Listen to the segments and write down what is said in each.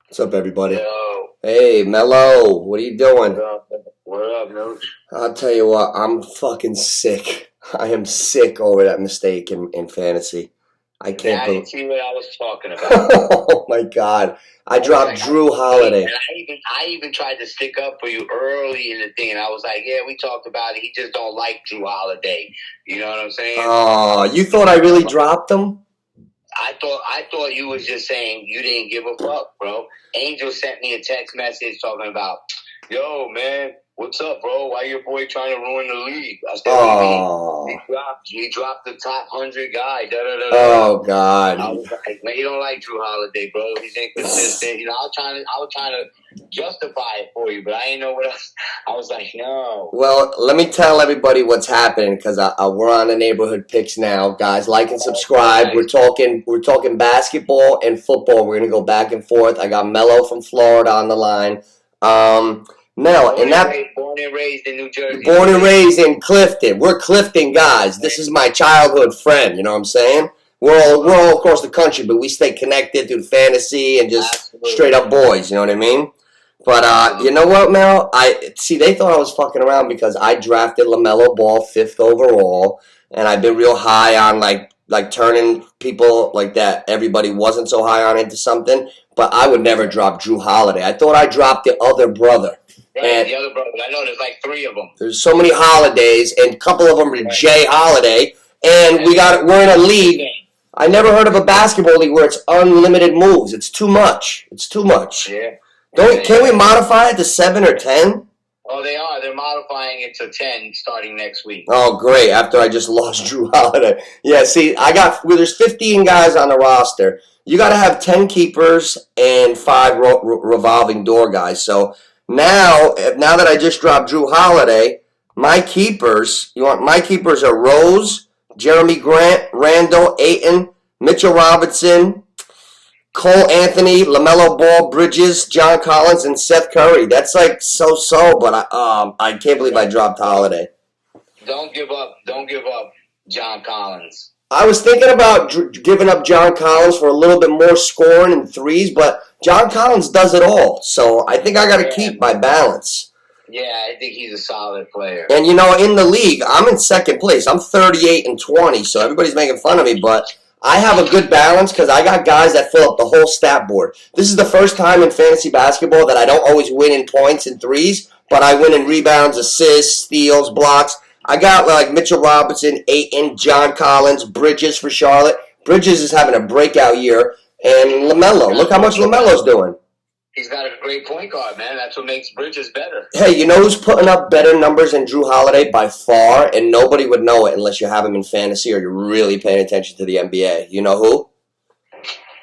What's up, everybody? Yo, Hey, Mello, what are you what doing? up? What up, Nooch? I'll tell you what, I'm fucking sick. I am sick over that mistake in fantasy. I can't Now you believe. see what I was talking about. Oh my God. I I was dropped like, Drew Holiday. I even tried to stick up for you early in the thing, and I was like, yeah, we talked about it. He just don't like Drew Holiday. You know what I'm saying? Oh, you thought I really dropped him? I thought you was just saying you didn't give a fuck, bro. Angel sent me a text message talking about, yo, man, what's up, bro? Why your boy trying to ruin the league? I said, what do you mean? Oh, He dropped the top 100 guy. Da da da da da. oh God. I was like, man, you don't like Drew Holiday, bro. He's inconsistent. I was trying to justify it for you, but I didn't know what else. I was like, no. Well, let me tell everybody what's happening because we're on the neighborhood picks now, guys. Like and subscribe. Nice. We're talking basketball and football. We're gonna go back and forth. I got Mello from Florida on the line. Now, Born and raised in New Jersey. born and raised in Clifton. We're Clifton guys. This is my childhood friend. You know what I'm saying? We're all across the country, but we stay connected through fantasy and just Absolutely. straight up boys. You know what I mean? But you know what, Mel? I see. They thought I was fucking around because I drafted LaMelo Ball 5th overall, and I've been real high on like turning people like that. Everybody wasn't so high on into something, but I would never drop Drew Holiday. I thought I dropped the other brother. Right, And the other brother. I know there's like three of them. there's so many holidays, and a couple of them are Jay Holiday, and we're in a league. I never heard of a basketball league where it's unlimited moves. It's too much. It's too much. Yeah. Can we modify it to 7 or 10? Oh, they are. They're modifying it to 10 starting next week. Oh, great! After I just lost Drew Holiday. Yeah, see, there's 15 guys on the roster. You got to have 10 keepers and 5 revolving door guys. So now that I just dropped Drew Holiday, my keepers are Rose, Jeremy Grant, Randall, Ayton, Mitchell Robinson, Cole Anthony, LaMelo Ball, Bridges, John Collins, and Seth Curry. That's like so, but I can't believe I dropped Holiday. Don't give up. Don't give up, John Collins. I was thinking about giving up John Collins for a little bit more scoring and threes, but John Collins does it all. So I think I got to keep my balance. Yeah, I think he's a solid player. And you know, in the league, I'm in second place. I'm 38 and 20, so everybody's making fun of me, but I have a good balance because I got guys that fill up the whole stat board. This is the first time in fantasy basketball that I don't always win in points and threes, but I win in rebounds, assists, steals, blocks. I got like Mitchell Robinson, Ayton, John Collins, Bridges for Charlotte. Bridges is having a breakout year, and LaMelo. Look how much LaMelo's doing. He's got a great point guard, man. That's what makes Bridges better. Hey, you know who's putting up better numbers than Drew Holiday by far, and nobody would know it unless you have him in fantasy or you're really paying attention to the NBA. You know who?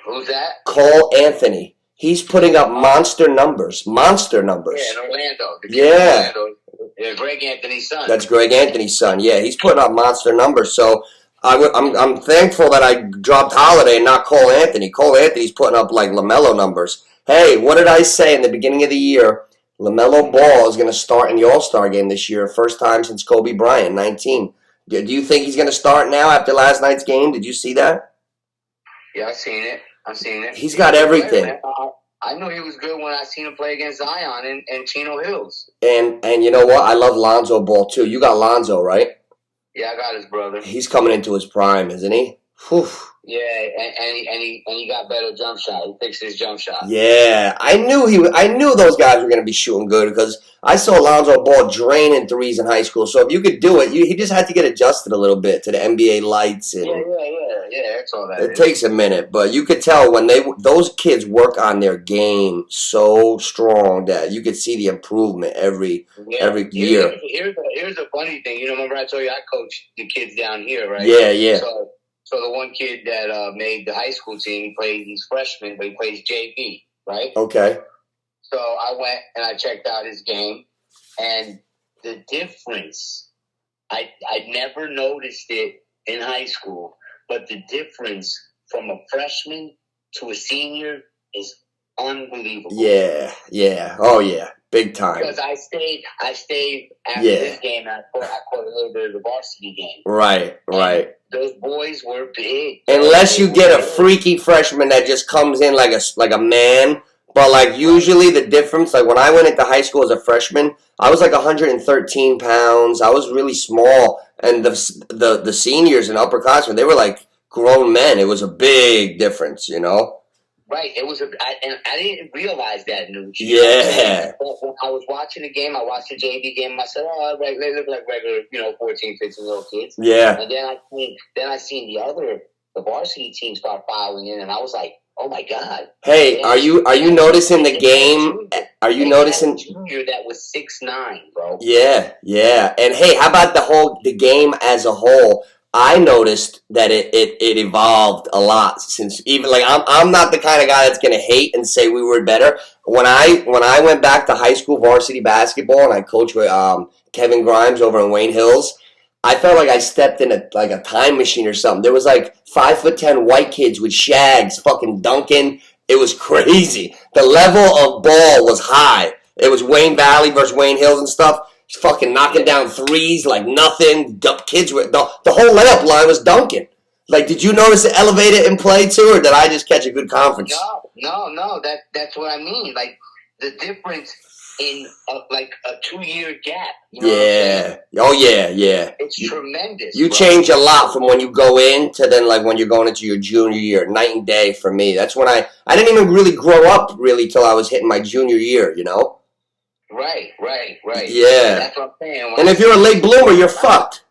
Who's that? Cole Anthony. He's putting up monster numbers. Monster numbers. Yeah, in Orlando. Yeah. Yeah, Greg Anthony's son. That's Greg Anthony's son. Yeah, he's putting up monster numbers. So I'm thankful that I dropped Holiday and not Cole Anthony. Cole Anthony's putting up like LaMelo numbers. Hey, what did I say in the beginning of the year? LaMelo Ball is going to start in the All-Star game this year, first time since Kobe Bryant, 19. Do you think he's going to start now after last night's game? Did you see that? Yeah, I've seen it. He's got everything. I knew he was good when I seen him play against Zion and Chino Hills. And you know what? I love Lonzo Ball, too. You got Lonzo, right? Yeah, I got his brother. He's coming into his prime, isn't he? Whew. Yeah, and he got better jump shot. He fixed his jump shot. Yeah, I knew those guys were going to be shooting good because I saw Lonzo Ball draining threes in high school. So if you could do it, he just had to get adjusted a little bit to the NBA lights. And yeah. That's all that it takes a minute, but you could tell when those kids work on their game so strong that you could see the improvement every year. Here's the funny thing. You know, remember I told you I coach the kids down here, right? Yeah. So the one kid that made the high school team, he's freshman, but he plays JV, right? Okay. So I went and I checked out his game, and the difference, I never noticed it in high school, but the difference from a freshman to a senior is unbelievable. Yeah. Oh, yeah. Big time. Because I stayed after this game. I caught a little bit of the varsity game. Right. Those boys were big. Unless you get a freaky freshman that just comes in like a man, But like usually the difference, like when I went into high school as a freshman, I was like 113 pounds. I was really small, and the seniors and upperclassmen, they were like grown men. It was a big difference, you know. Right. It was and I didn't realize that, Nooch. Yeah. When I was watching the game, I watched the JV game. I said, "Oh, they look like regular, 14, 15-year-old kids." Yeah. And then I seen the varsity team start filing in, and I was like, "Oh my god!" Hey, are you noticing the game? Are you noticing? Junior that was 6'9", bro. Yeah, yeah. And hey, how about the game as a whole? I noticed that it evolved a lot since even like I'm not the kind of guy that's gonna hate and say we were better. When I went back to high school varsity basketball and I coached with Kevin Grimes over in Wayne Hills, I felt like I stepped in a time machine or something. There was like 5'10" white kids with shags fucking dunking. It was crazy. The level of ball was high. It was Wayne Valley versus Wayne Hills and stuff. Fucking knocking down threes like nothing. Kids were the whole layup line was dunking. Like, did you notice it elevated in play too, or did I just catch a good conference? No. That's what I mean. Like the difference in like a 2-year gap. Yeah. Oh yeah. It's tremendous. You change a lot from when you go in to then like when you're going into your junior year. Night and day for me. That's when I didn't even really grow up really till I was hitting my junior year. You know. Right. Yeah. That's what I'm saying. And if you're a late bloomer, you're fucked.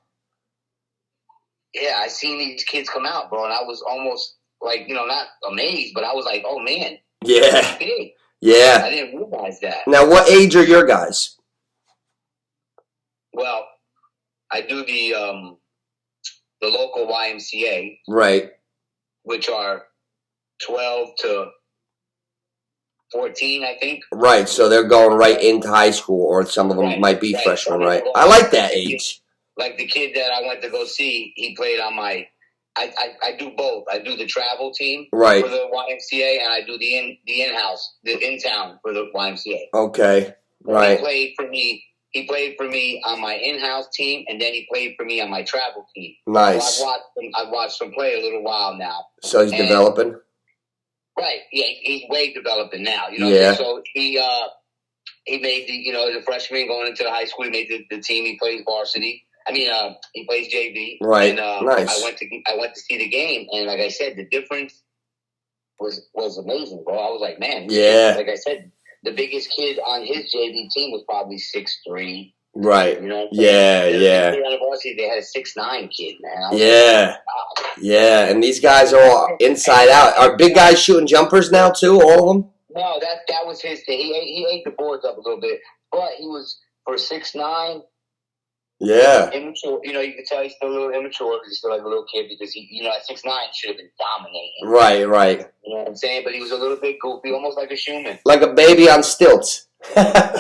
Yeah, I seen these kids come out, bro, and I was almost like, not amazed, but I was like, oh man. Yeah. Big. Yeah. I didn't realize that. Now, what age are your guys? Well, I do the local YMCA. Right. Which are 12 to 14, I think. Right, so they're going right into high school, or some of them might be freshmen, right? I like that age. Like the kid that I went to go see, he played on my. I do both. I do the travel team for the YMCA, and I do the in town for the YMCA. Okay, right. He played for me. He played for me on my in-house team, and then he played for me on my travel team. Nice. So I've watched him play a little while now. So he's developing. Right. Yeah, he's way developing now. Yeah. So he made the freshman going into the high school. He made the team. He plays varsity. I mean, he plays JV. Right. And, nice. I went to see the game, and like I said, the difference was amazing, bro. I was like, man. Yeah. Like I said, the biggest kid on his JV team was probably 6'3". Right. Yeah. Yeah. On the varsity, they had a 6'9" kid, man. Yeah. Like, wow. Yeah, and these guys are all inside out. Are big guys shooting jumpers now too? All of them? No, that was his thing. He ate the boards up a little bit, but he was for 6'9". Yeah. Immature. You can tell he's still a little immature. He's still like a little kid because he, at 6'9", he should have been dominating. Right. You know what I'm saying? But he was a little bit goofy, almost like a Schumann. Like a baby on stilts. Yeah.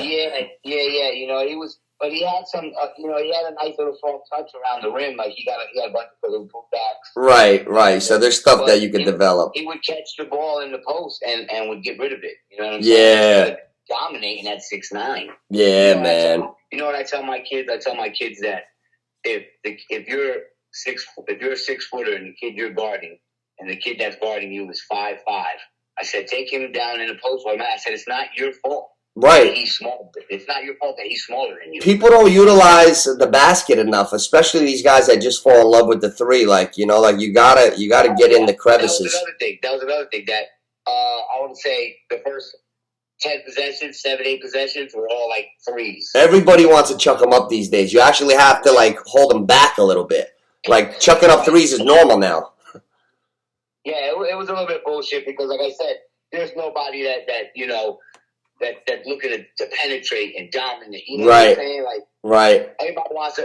He was, but he had some. He had a nice little soft touch around the rim. Like he had a bunch of little putbacks. Right. So there's stuff that you could develop. He would catch the ball in the post and would get rid of it. You know what I'm saying? Yeah. Dominating at 6'9". Yeah, man. You know what I tell my kids? I tell my kids that if you're 6 footer and the kid you're guarding and the kid that's guarding you is 5'5", I said take him down in the post. I said it's not your fault. Right. He's small. It's not your fault that he's smaller than you. People don't utilize the basket enough, especially these guys that just fall in love with the three. Like you gotta get in the crevices. That was another thing that I would say the first 10 possessions, 7, 8 possessions were all like threes. Everybody wants to chuck them up these days. You actually have to like hold them back a little bit. Like chucking up threes is normal now. Yeah, it was a little bit bullshit because, like I said, there's nobody that's looking to penetrate and dominate. You know what I'm saying? Like, right. Everybody wants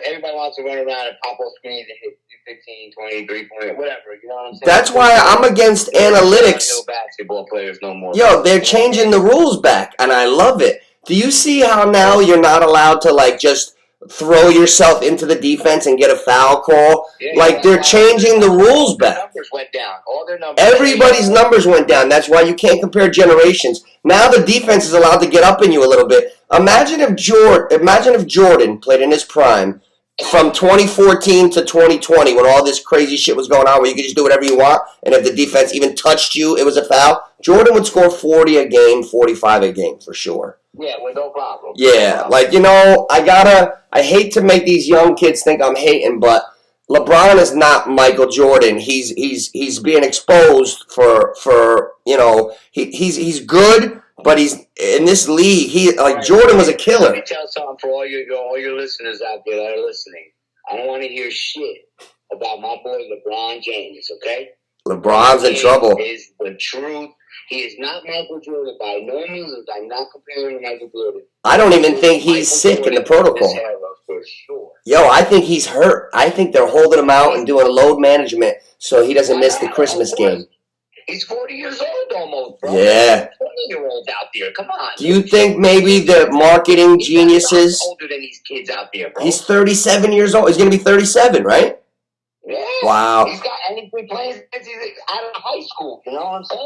to run around and pop off screens and hit 15, 20, 3-point, whatever. You know what I'm saying? That's why I'm against analytics. No basketball players no more. Yo, they're changing the rules back, and I love it. Do you see how now you're not allowed to like just throw yourself into the defense and get a foul call? Yeah, they're changing the rules back. Numbers went down. All their numbers. Everybody's numbers went down. That's why you can't compare generations. Now the defense is allowed to get up in you a little bit. Imagine if Jordan played in his prime from 2014 to 2020 when all this crazy shit was going on where you could just do whatever you want, and if the defense even touched you, it was a foul. Jordan would score 40 a game, 45 a game for sure. Yeah, with no problem. Yeah, like, I hate to make these young kids think I'm hating, but LeBron is not Michael Jordan. He's being exposed for he's good, but he's in this league. Jordan was a killer. Let me tell something for all your listeners out there that are listening. I don't want to hear shit about my boy LeBron James. Okay, LeBron's in trouble. Is the truth. He is not Michael Jordan by no means. I'm not comparing him to Michael Jordan. I don't even think he's sick in the protocol. For sure. Yo, I think he's hurt. I think they're holding him out and doing load management so he doesn't miss the Christmas game. He's 40 years old almost, bro. Yeah. 20-year-olds out there. Come on. Do you think maybe the marketing geniuses... He's older than these kids out there, bro. He's 37 years old. He's going to be 37, right? Yeah. Wow. He's been playing since he's out of high school. You know what I'm saying?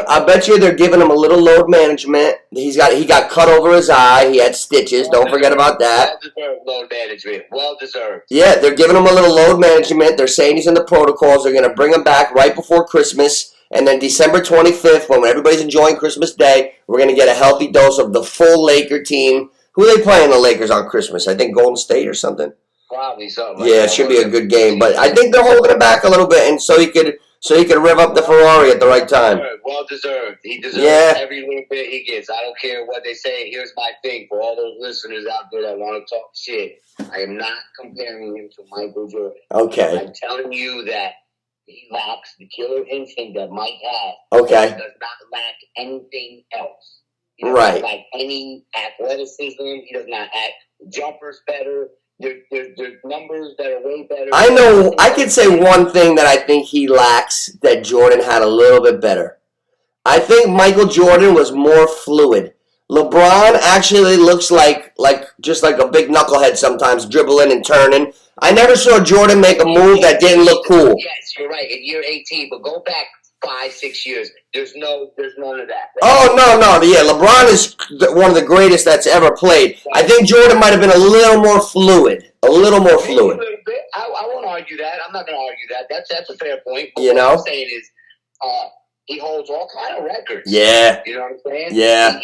I bet you they're giving him a little load management. He got cut over his eye. He had stitches. Don't forget about that. Well-deserved load management. Well-deserved. Yeah, they're giving him a little load management. They're saying he's in the protocols. They're going to bring him back right before Christmas. And then December 25th, when everybody's enjoying Christmas Day, we're going to get a healthy dose of the full Laker team. Who are they playing the Lakers on Christmas? I think Golden State or something. Probably something. Yeah, it should be a good game, but I think they're holding it back a little bit, and so he could rev up the Ferrari at the right time. Well deserved. He deserves every little bit he gets. I don't care what they say. Here's my thing for all those listeners out there that want to talk shit. I am not comparing him to Michael Jordan. Okay. I'm telling you that he lacks the killer instinct that Mike has. Okay. He does not lack anything else. He does not lack any athleticism. He does not act jumpers better. There's numbers that are way better. I know. I could say one thing that I think he lacks that Jordan had a little bit better. I think Michael Jordan was more fluid. LeBron actually looks like just like a big knucklehead sometimes, dribbling and turning. I never saw Jordan make a move that didn't look cool. Yes, you're right. In year 18, but go back 5-6 years. There's none of that. Oh, no. Yeah, LeBron is one of the greatest that's ever played. I think Jordan might have been a little more fluid. A little more fluid. A little bit. I won't argue that. I'm not going to argue that. That's a fair point. But what I'm saying is he holds all kind of records. Yeah. You know what I'm saying? Yeah.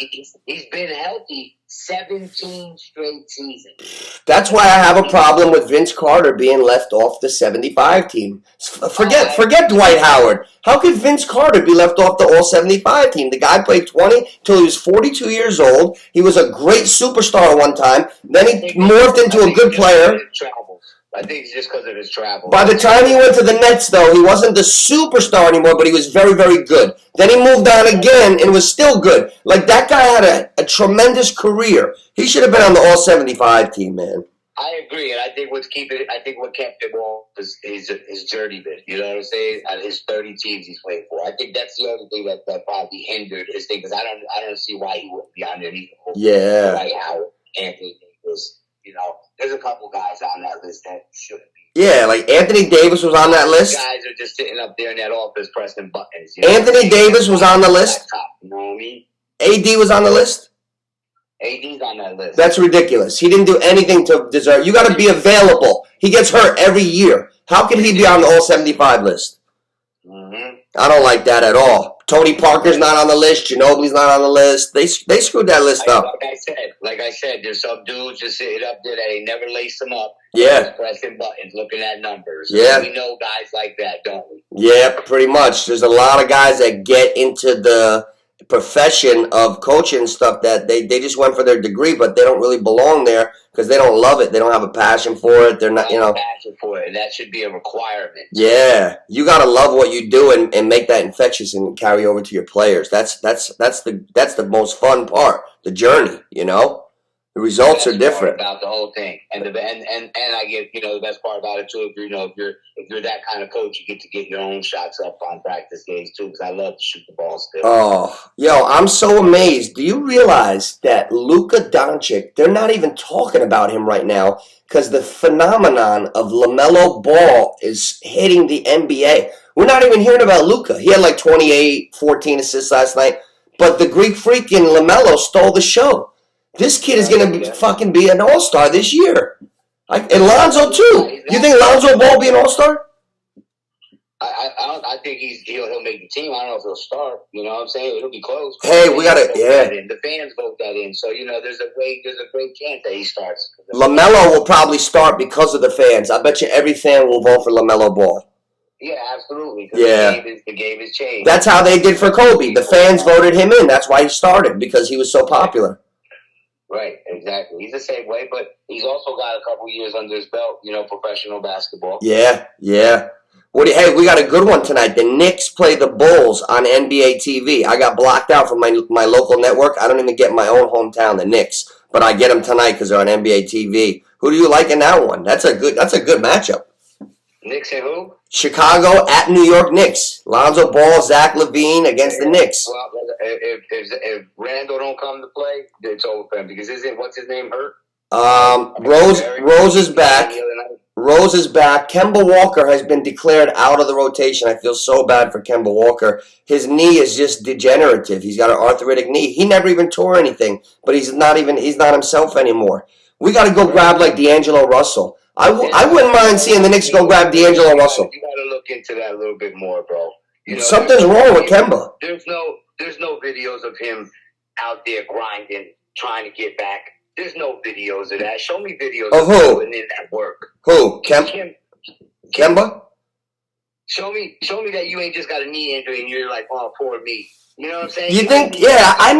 He's been healthy 17 straight seasons. That's why I have a problem with Vince Carter being left off the 75 team. Forget Dwight Howard. How could Vince Carter be left off the All-75 team? The guy played 20 till he was 42 years old. He was a great superstar at one time. Then he morphed into a good player. I think it's just because of his travel. By the time he went to the Nets, though, he wasn't the superstar anymore, but he was very, very good. Then he moved on again and was still good. Like, that guy had a tremendous career. He should have been on the All-75 team, man. I agree, and I think what kept him off is his journeyman. You know what I'm saying? Out his 30 teams he's played for. I think that's the only thing that probably hindered his thing, because I don't see why he wouldn't be on there either. Yeah. Like how Anthony Davis, there's a couple guys on that list that shouldn't be. Yeah, like Anthony Davis was on that list. Guys are just sitting up there in that office pressing buttons. Anthony Davis was on the list. You know what I mean? AD was on the list. AD's on that list. That's ridiculous. He didn't do anything to deserve. You got to be available. He gets hurt every year. How can he be on the All-75 list? Mm-hmm. I don't like that at all. Tony Parker's not on the list. Ginobili's not on the list. They screwed that list up. Like I said, there's some dudes just sitting up there that ain't never laced them up. Yeah. Just pressing buttons, looking at numbers. Yeah. We know guys like that, don't we? Yeah, pretty much. There's a lot of guys that get into the profession of coaching and stuff that they just went for their degree, but they don't really belong there because they don't love it. They don't have a passion for it. They're not, passion for it, and that should be a requirement. Yeah, you got to love what you do and make that infectious and carry over to your players. That's the most fun part, the journey. The results are different about the whole thing, and I get the best part about it too. If you're that kind of coach, you get your own shots up on practice games too. Because I love to shoot the ball still. Oh, I'm so amazed. Do you realize that Luka Doncic? They're not even talking about him right now because the phenomenon of LaMelo Ball is hitting the NBA. We're not even hearing about Luka. He had like 28, 14 assists last night, but the Greek freak in LaMelo stole the show. This kid is going to fucking be an all-star this year. And Lonzo too. You think Lonzo Ball be an all-star? I think he'll make the team. I don't know if he'll start. You know what I'm saying? It'll be close. Hey, we got to The fans vote that in, so there's a great chance that he starts. LaMelo will probably start because of the fans. I bet you every fan will vote for LaMelo Ball. Yeah, absolutely. Yeah, the game has changed. That's how they did for Kobe. The fans voted him in. That's why he started, because he was so popular. Right, exactly. He's the same way, but he's also got a couple years under his belt, professional basketball. Yeah. Hey, we got a good one tonight. The Knicks play the Bulls on NBA TV. I got blocked out from my local network. I don't even get my own hometown, the Knicks, but I get them tonight because they're on NBA TV. Who do you like in that one? That's a good matchup. Knicks and who? Chicago at New York Knicks. Lonzo Ball, Zach LaVine against the Knicks. Well, if Randall don't come to play, it's over for him because what's his name hurt? Rose is back. Rose is back. Kemba Walker has been declared out of the rotation. I feel so bad for Kemba Walker. His knee is just degenerative. He's got an arthritic knee. He never even tore anything, but he's not himself anymore. We got to go grab like D'Angelo Russell. I wouldn't mind seeing the Knicks go grab D'Angelo Russell. You got to look into that a little bit more, bro. Something's wrong with Kemba. There's no videos of him out there grinding, trying to get back. There's no videos of that. Show me videos of who putting in that work. Who? Kemba? Show me that you ain't just got a knee injury and you're like, oh, poor me. You know what I'm saying? You think? Yeah, I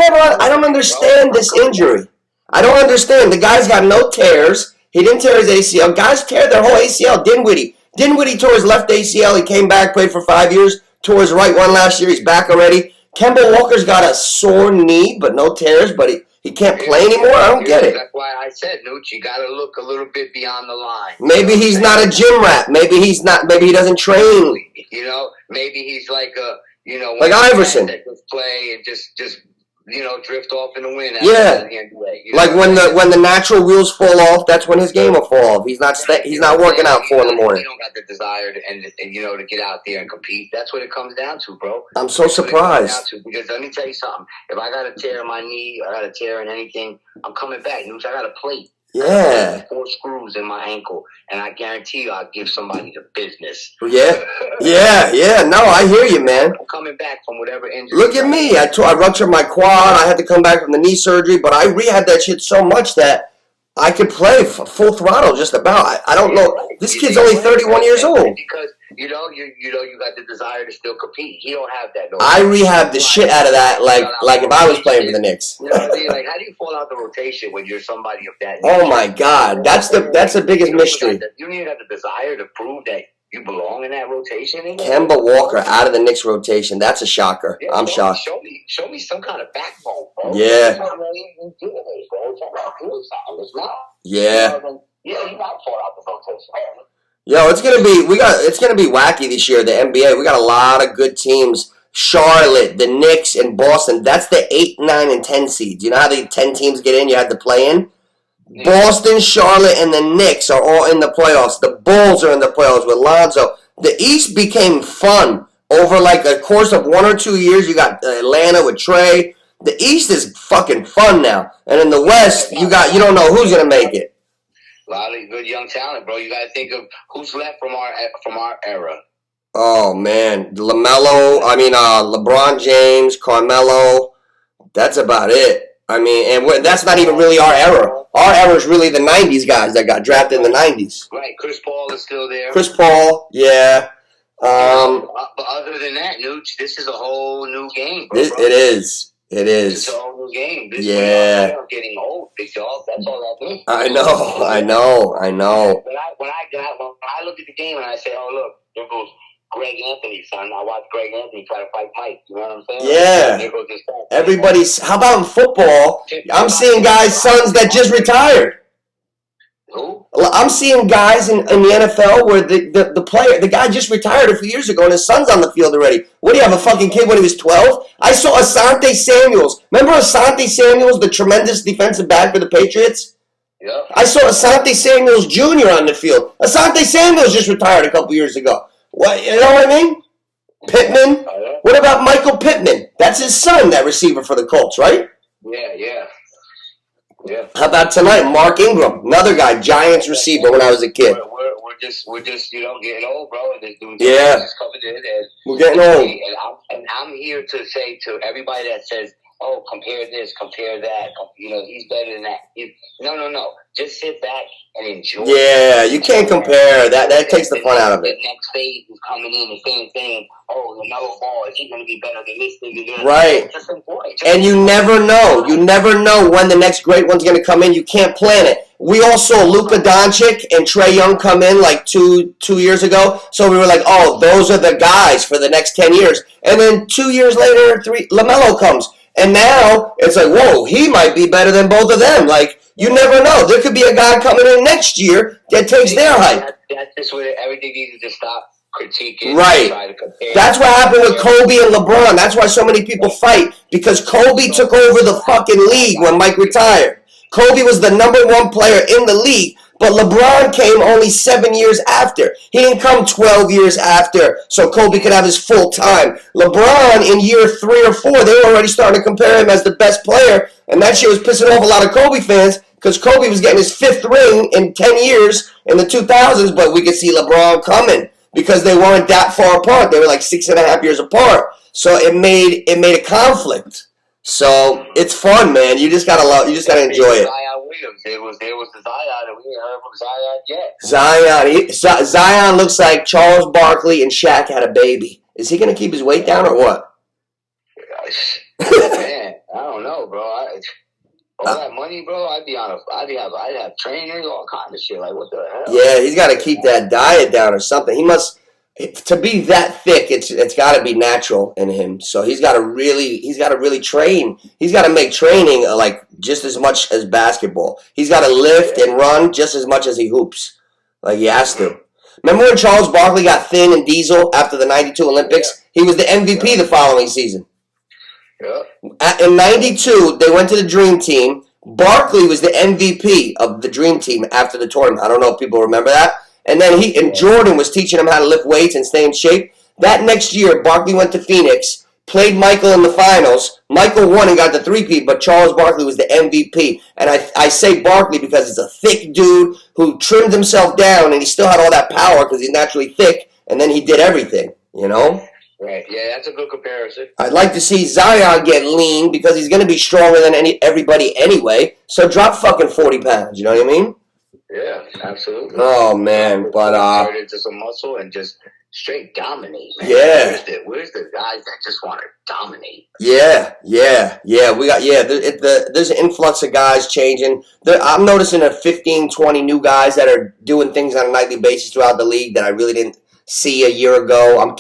don't understand this injury. I don't understand. The guy's got no tears. He didn't tear his ACL. Guys tear their whole ACL. Dinwiddie tore his left ACL. He came back, played for 5 years, tore his right one last year. He's back already. Kemba Walker's got a sore knee, but no tears, but he can't play anymore? I don't get it. That's why I said, Nooch, you got to look a little bit beyond the line. Maybe he's not a gym rat. Maybe he doesn't train. Maybe he's like like Iverson. That just play and just drift off in the wind. Yeah. Like when the natural wheels fall off, that's when his game will fall off. He's not working out 4 in the morning. He don't got the desire to get out there and compete. That's what it comes down to, bro. I'm so surprised. Because let me tell you something. If I got a tear in my knee, I got a tear in anything, I'm coming back. Nooch, I got a plate. Yeah. 4 screws in my ankle, and I guarantee you I'll give somebody the business. Yeah. No, I hear you, man. I'm coming back from whatever injury. Look at me. I ruptured my quad. I had to come back from the knee surgery, but I rehabbed that shit so much that I could play full throttle just about. I don't know. This kid's only 31 years old. Because you got the desire to still compete. He don't have that. I rehabbed the shit out of that like if I was playing for the Knicks. You know what I mean? Like, how do you fall out the rotation when you're somebody of that? Oh my God, that's the biggest mystery. You don't even have the desire to prove that you belong in that rotation. Kemba Walker out of the Knicks rotation. That's a shocker. Yeah, I'm shocked. Show me some kind of backbone, bro. Yeah. Yeah. You got to fall out the rotation. Yo, it's gonna be wacky this year. The NBA, we got a lot of good teams. Charlotte, the Knicks, and Boston. That's the 8, 9, and 10 seeds. You know how the 10 teams get in? You had to play in. Boston, Charlotte, and the Knicks are all in the playoffs. The Bulls are in the playoffs with Lonzo. The East became fun over like a course of 1 or 2 years. You got Atlanta with Trey. The East is fucking fun now, and in the West, you don't know who's gonna make it. A lot of good young talent, bro. You got to think of who's left from our era. Oh, man. LeBron James, Carmello. That's about it. I mean, and that's not even really our era. Our era is really the 90s guys that got drafted in the 90s. Right. Chris Paul is still there. Chris Paul, yeah. But other than that, Nooch, this is a whole new game, bro. It is. It's a whole new game. I'm getting old, big dog. That's all that means. I know. When I look at the game and I say, oh, look, there goes Greg Anthony, son. I watched Greg Anthony try to fight Mike. You know what I'm saying? Yeah. There goes this guy. Everybody's. How about in football? I'm seeing guys' sons that just retired. Who? I'm seeing guys in the NFL where the guy just retired a few years ago and his son's on the field already. What do you have, a fucking kid when he was 12? I saw Asante Samuels. Remember Asante Samuels, the tremendous defensive back for the Patriots? Yeah. I saw Asante Samuels Jr. on the field. Asante Samuels just retired a couple years ago. What, you know what I mean? Pittman. What about Michael Pittman? That's his son, that receiver for the Colts, right? Yeah. Yeah. How about tonight? Mark Ingram, another guy, Giants receiver when I was a kid. We're just getting old, bro. And this dude just coming in, and we're getting old. And I'm here to say to everybody that says, "Oh, compare this, compare that," he's better than that. No. Just sit back and enjoy. Yeah, you can't compare. That takes the fun out of it. The next phase is coming in, the same thing. Oh, LaMelo Ball, is he going to be better than this thing? Right. Just enjoy. And you never know. You never know when the next great one's going to come in. You can't plan it. We all saw Luka Doncic and Trae Young come in like two years ago. So we were like, oh, those are the guys for the next 10 years. And then 2 years later, LaMelo comes. And now it's like, whoa, he might be better than both of them. Like, you never know. There could be a guy coming in next year that takes their hype. That's just where everything needs to stop critiquing. Right. That's what happened with Kobe and LeBron. That's why so many people fight. Because Kobe took over the fucking league when Mike retired. Kobe was the number one player in the league. But LeBron came only 7 years after. He didn't come 12 years after so Kobe could have his full time. LeBron, in year 3 or 4, they were already starting to compare him as the best player. And that shit was pissing off a lot of Kobe fans because Kobe was getting his 5th ring in 10 years in the 2000s. But we could see LeBron coming because they weren't that far apart. They were like 6.5 years apart. So it made a conflict. So it's fun, man. You just gotta love. You just gotta enjoy it. Zion Williams. There was the Zion, and we ain't heard from Zion yet. Zion looks like Charles Barkley and Shaq had a baby. Is he gonna keep his weight down or what? Man, I don't know, bro. All that money, bro. I'd have trainers, all kind of shit. Like what the hell? Yeah, he's got to keep that diet down or something. He must. To be that thick, it's got to be natural in him. So he's got to really train. He's got to make training like just as much as basketball. He's got to lift and run just as much as he hoops. Like he has to. Remember when Charles Barkley got thin and diesel after the '92 Olympics? He was the MVP the following season. Yeah. In '92, they went to the Dream Team. Barkley was the MVP of the Dream Team after the tournament. I don't know if people remember that. And then Jordan was teaching him how to lift weights and stay in shape. That next year, Barkley went to Phoenix, played Michael in the finals. Michael won and got the three-peat, but Charles Barkley was the MVP. And I say Barkley because he's a thick dude who trimmed himself down, and he still had all that power because he's naturally thick, and then he did everything, you know? Right, yeah, that's a good comparison. I'd like to see Zion get lean because he's going to be stronger than everybody anyway. So drop fucking 40 pounds, you know what I mean? Yeah, absolutely. Oh man, but turn into some muscle and just straight dominate. Man. Yeah. Where's the guys that just want to dominate? Yeah. We got there's an influx of guys changing. I'm noticing 15, 20 new guys that are doing things on a nightly basis throughout the league that I really didn't see a year ago. I'm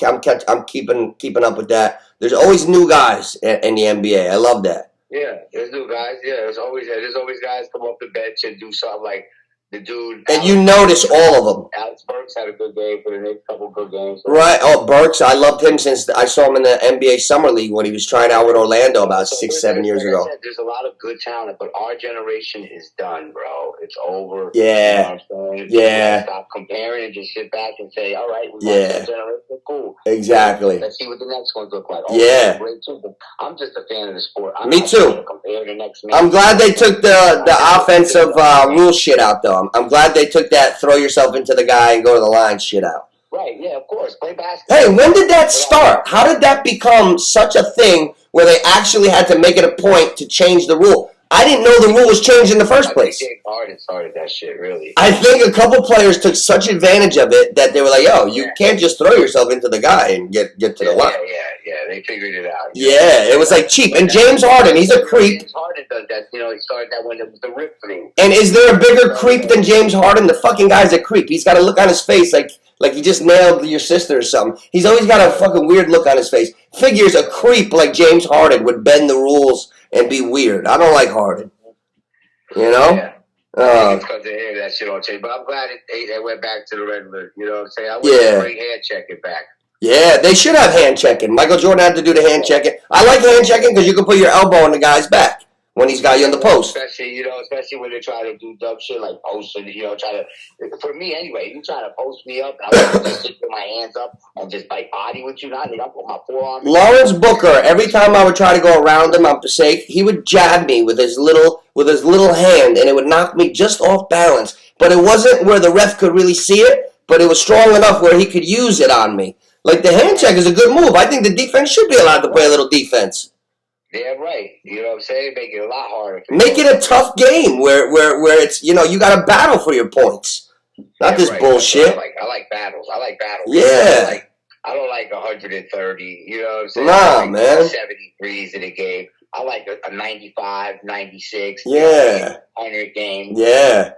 keeping up with that. There's always new guys in the NBA. I love that. Yeah, there's new guys. Yeah, there's always guys come off the bench and do something like. The dude, and you notice all of them. Alex Burks had a good game for the next couple good games. Right. Oh, Burks. I loved him since I saw him in the NBA Summer League when he was trying out with Orlando about 6-7 years ago. There's a lot of good talent, but our generation is done, bro. It's over. Yeah. You know what I'm saying? Yeah. Stop comparing and just sit back and say, all right, we got that generation. Cool. Exactly. Let's see what the next ones look like. Yeah. Great too, but I'm just a fan of the sport. Me too. Compare the next I'm glad they took the offensive rule shit out, though. I'm glad they took that throw yourself into the guy and go to the line shit out. Right, yeah, of course. Play basketball. Hey, when did that start? How did that become such a thing where they actually had to make it a point to change the rule? I didn't know the rule was changed in the first place. James Harden started that shit, really. I think a couple players took such advantage of it that they were like, yo, you can't just throw yourself into the guy and get to the line. Yeah, they figured it out. Yeah, it was like cheap. And James Harden, he's a creep. James Harden does that. You know, he started that when it was the rip thing. And is there a bigger creep than James Harden? The fucking guy's a creep. He's got a look on his face like he just nailed your sister or something. He's always got a fucking weird look on his face. Figures a creep like James Harden would bend the rules and be weird. I don't like Harden. You know? Yeah. It's because they hear that shit on tape. But I'm glad they went back to the regular. You know what I'm saying? I would bring hand checking back. Yeah, they should have hand checking. Michael Jordan had to do the hand checking. I like hand checking because you can put your elbow in the guy's back when he's got you on the post. Especially when they try to do dumb shit like posting, for me anyway, you try to post me up, I want to just sit with my hands up and just bite body with you. Now I put my forearm. Lawrence Booker, every time I would try to go around him on Passaic, he would jab me with his little with his little hand, and it would knock me just off balance. But it wasn't where the ref could really see it, but it was strong enough where he could use it on me. Like, the hand check is a good move. I think the defense should be allowed to play a little defense. Yeah, right. You know what I'm saying? Make it a lot harder. Make it a tough game where it's, you got to battle for your points. Not this bullshit. I like battles. I like battles. Yeah. I don't like 130. You know what I'm saying? Nah, man. 73s in a game. I like a 95, 96. Yeah. 100 game. Yeah.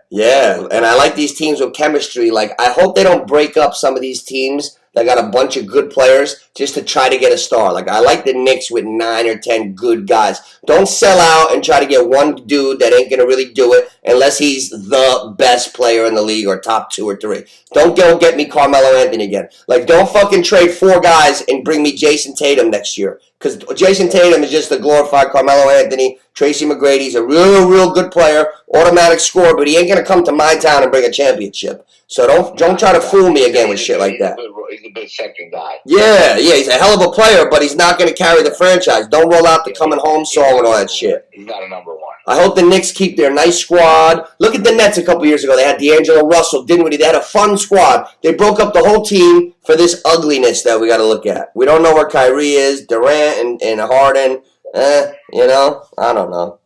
And I like these teams with chemistry. Like, I hope they don't break up some of these teams that got a bunch of good players just to try to get a star. Like, I like the Knicks with 9 or 10 good guys. Don't sell out and try to get one dude that ain't going to really do it unless he's the best player in the league or top 2 or 3. Don't go get me Carmello Anthony again. Like, don't fucking trade 4 guys and bring me Jason Tatum next year. Because Jason Tatum is just a glorified Carmello Anthony. Tracy McGrady's a real good player, automatic scorer, but he ain't going to come to my town and bring a championship. So don't try to fool me again with shit like that. He's a good second guy. Yeah, he's a hell of a player, but he's not going to carry the franchise. Don't roll out the coming home song and all that shit. He's not a number 1. I hope the Knicks keep their nice squad. Look at the Nets a couple years ago. They had D'Angelo Russell, Dinwiddie. They had a fun squad. They broke up the whole team for this ugliness that we got to look at. We don't know where Kyrie is, Durant and Harden. I don't know.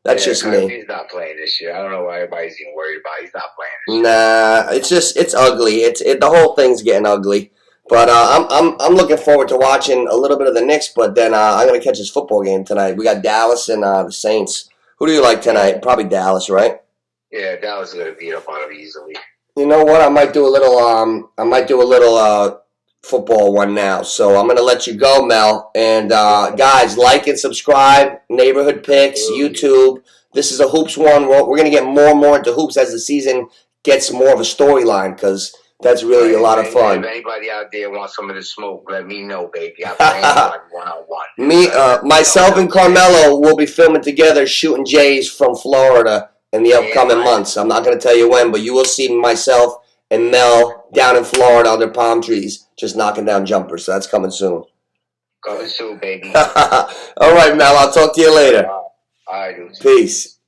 That's just me. He's not playing this year. I don't know why everybody's even worried about it. He's not playing this year. Nah, it's ugly. The whole thing's getting ugly. But I'm looking forward to watching a little bit of the Knicks. But then I'm gonna catch this football game tonight. We got Dallas and the Saints. Who do you like tonight? Probably Dallas, right? Yeah, Dallas is gonna beat up on them easily. You know what? I might do a little football one now. So I'm gonna let you go, Mel. And guys, like and subscribe. Neighborhood Picks, YouTube. This is a hoops one. We're gonna get more and more into hoops as the season gets more of a storyline because that's really a lot of fun. If anybody out there wants some of the smoke, let me know, baby. I'll play anybody one-on-one. Myself and Carmello will be filming together, shooting Jays from Florida in the upcoming months. I'm not going to tell you when, but you will see myself and Mel down in Florida under palm trees, just knocking down jumpers. So that's coming soon. Coming soon, baby. All right, Mel. I'll talk to you later. All right, dude. Peace.